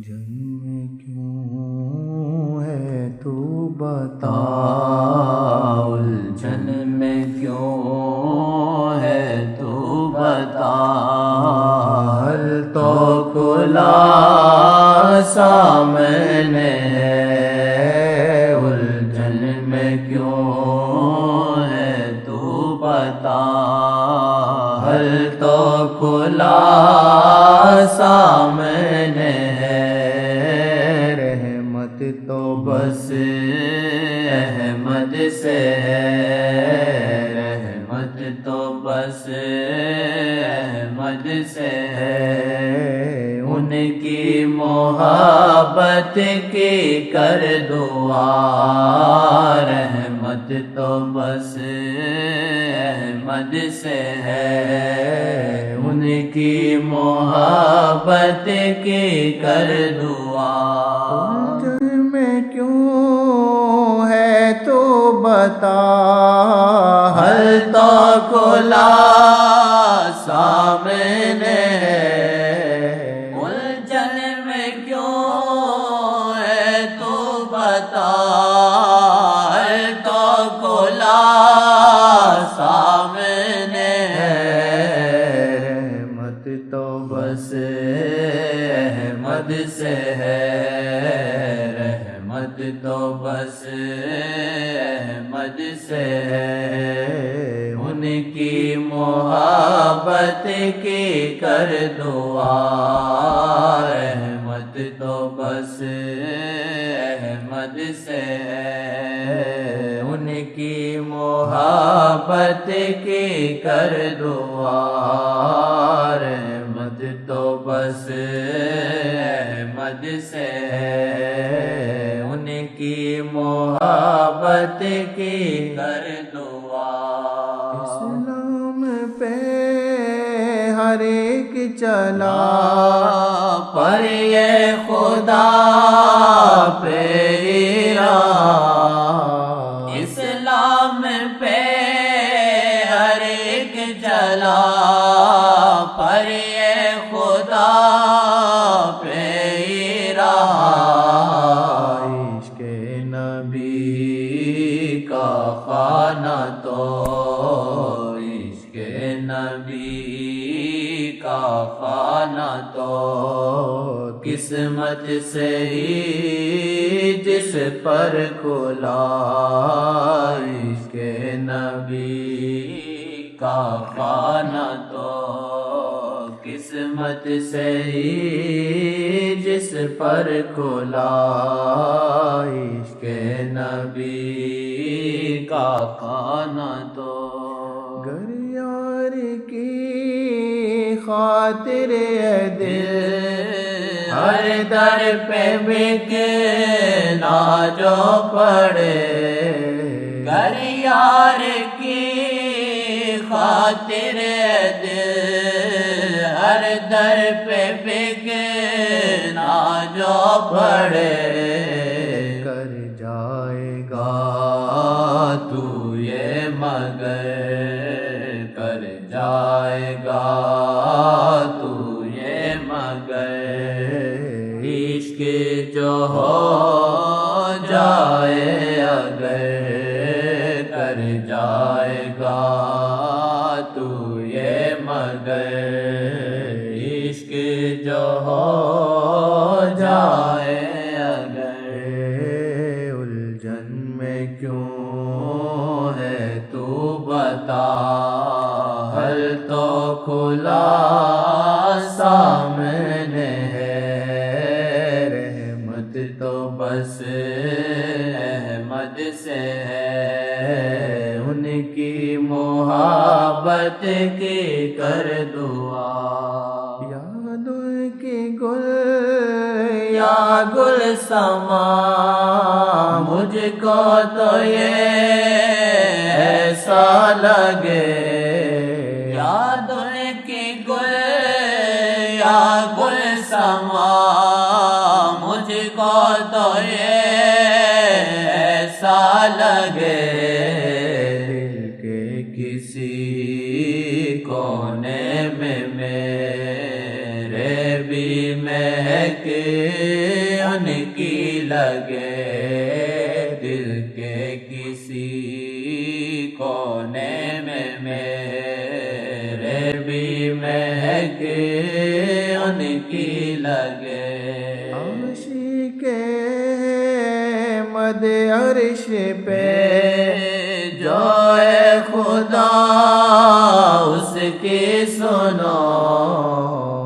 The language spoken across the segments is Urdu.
جن کیوں ہے تو بتا، الجھن میں کیوں ہے تو بتا، حل تو کھلا سامنے ہے، الجھن میں کیوں ہے تو بتا، حل تو کھلا سامنے ہے، رحمت تو بس احمد سے ہے، رحمت تو بس احمد سے ہے، ان کی محبت کی کر دعا، رحمت تو بس احمد سے ہے، ان کی محبت کی کر دعا، الجھن میں کیوں ہے تو بتا، حل تو کھلا سامنے ہے، الجھن میں کیوں ہے تو بتا، حل تو کھلا سامنے ہے، رحمت تو بس احمد سے ہے، رحمت تو بس احمد سے ہے، ان کی محبت کی کر دعا، رحمت تو بس احمد سے ہے، ان کی محبت کی کر دعا، رحمت تو بس احمد سے ہے، ان کی محبت کی کر دعا، اسلام پہ ہر ایک چلا، پر یہ خدا پہ اسلام پہ ہر ایک چلا، پر یہ خدا پہ رہا، عشق نبی کا خانہ تو، عشق نبی کا خانہ تو، قسمت سے ہی جس پر کھلا، عشق نبی کا خانہ تو، قسمت سے ہی جس پر کھلا، عشق نبی کا خانہ تو، گر یار کی خاطر اے دل، ہر در پہ بکنا جو پڑے، گر یار کی خاطر دل، ہر در پہ بکنا جو پڑے، کر جائے گا تو یہ مگر، کر جائے گا تو یہ مگر، عشق جو ہو جائے اگر، کر جائے گا تو یہ مگر، عشق جو ہو جائے اگر، الجھن میں کیوں ہے تو بتا، حل تو کھلا سامنے ہے، رحمت تو بس احمد سے ہے، ان کی محبت کی کر دعا، یادوں کی گل یا گل سما، مجھ کو تو یہ ایسا لگے، یادوں کی گل یا گل سما، مجھ کو تو یہ ایسا لگے، دل کے کسی کونے میں میرے بھی مہک ان کی لگے دل کے کسی کونے میں میرے بھی مہک ان کی لگے عاشق مد عرش پہ جو اے خدا اس کی سنو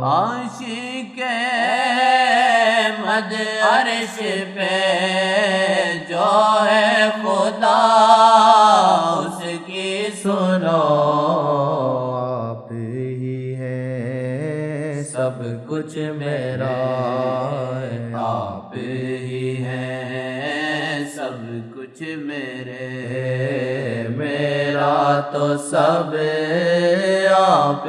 عاشق مد عرش پہ جو ہے خدا اس کی سنو آپ ہی ہیں سب کچھ میرا آپ ہی ہیں سب کچھ میرے میرا تو سب آپ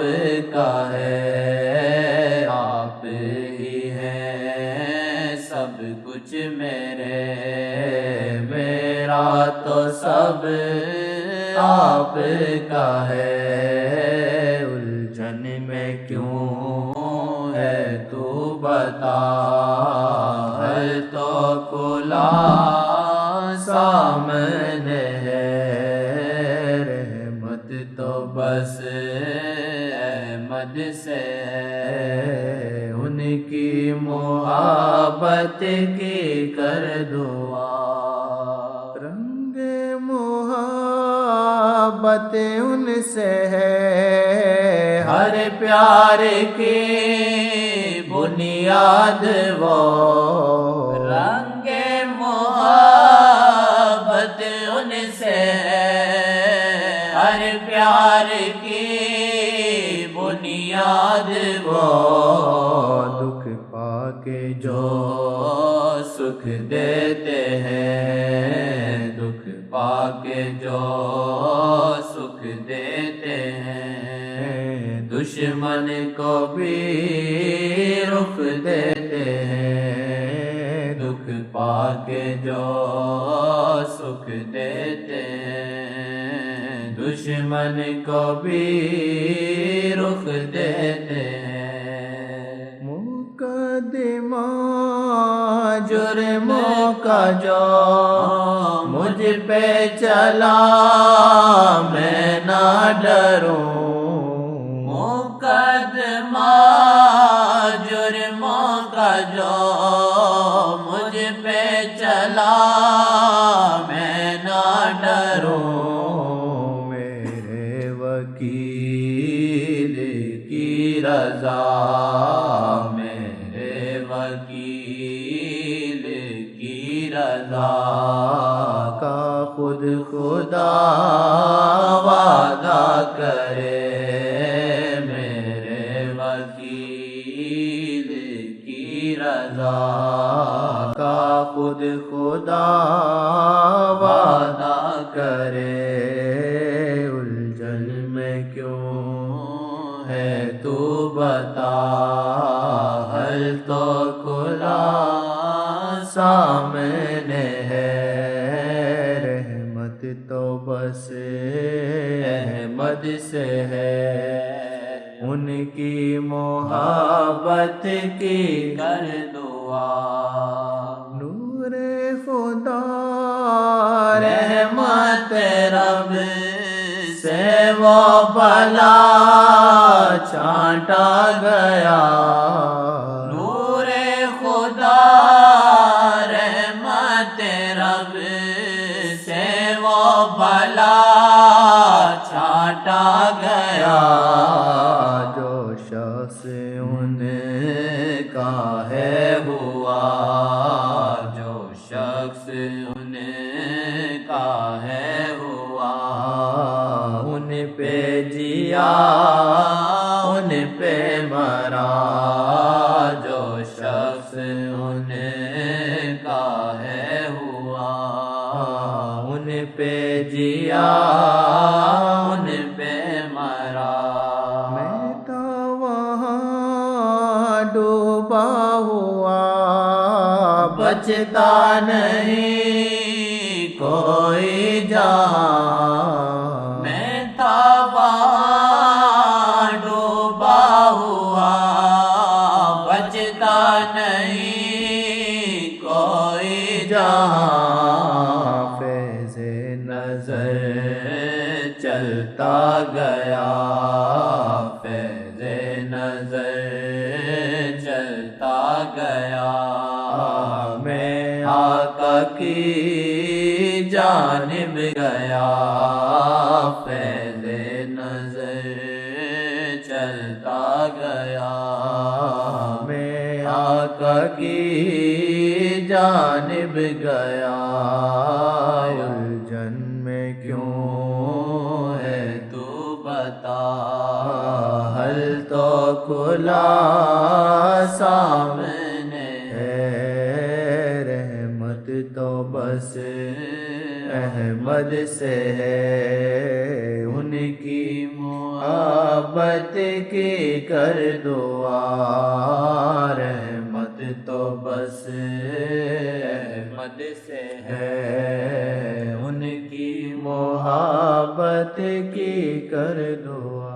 کا ہے آپ ہی ہیں سب کچھ میرے میرا تو سب آپ کا ہے الجھن میں کیوں ہے تو بتا ہے تو کھلا سامنے ہے رحمت تو بس احمد سے ہے ان کی محبت کی کر دعا رنگ محبت ان سے ہے ہر پیار کی بنیاد وہ رنگ محبت ان سے ہے ہر پیار کی بنیاد وہ دکھ پا کے جو سکھ دیتے ہیں دکھ پا کے جو سکھ دیتے ہیں دشمن کو بھی رخ دیتے ہیں دکھ پا کے جو سکھ دیتے ہیں دشمن کو بھی رخ دیتے ہیں مقدمہ جرموں کا جو مجھ پہ چلا میں نہ ڈروں مقدمہ جرموں کا جو مجھ پہ چلا میں نہ ڈروں میرے وکیل کی رضا میرے وکیل کی رضا کا خود خدا وعدہ کرے میرے وکیل کی رضا کا خود خدا وعدہ کرے الجھن میں کیوں ہے تو بتا حل تو کھلا سامنے ہے رحمت تو بس احمد سے ہے ان کی محبت کی کر دعا نور خدا رحمت رب سے وہ بلا چھانٹا گیا نور خدا رحمت رب سے وہ بلا چھانٹا گیا جو شخص ان کا ہے ہوا جو شخص ان کا ہے ہوا ان پہ جیا ان پہ مرا جو شخص ان کا ہے ہوا ان پہ جیا ان پہ مرا میں تو وہاں ڈوبا ہوا بچتا نہیں کوئی جہاں میں تھا وہاں ڈوبا ہوا بچتا نہیں جہاں فیض نظر چلتا گیا فیض نظر چلتا گیا میں آقا کی جانب گیا فیض نظر چلتا گیا میں آقا کی جانب گیا الجھن میں کیوں ہے تو بتا حل تو کھلا سامنے ہے رحمت تو بس احمد سے ہے ان کی محبت کی کر دعا رحمت تو بس احمد سے ہے ان کی محبت کی کر دعا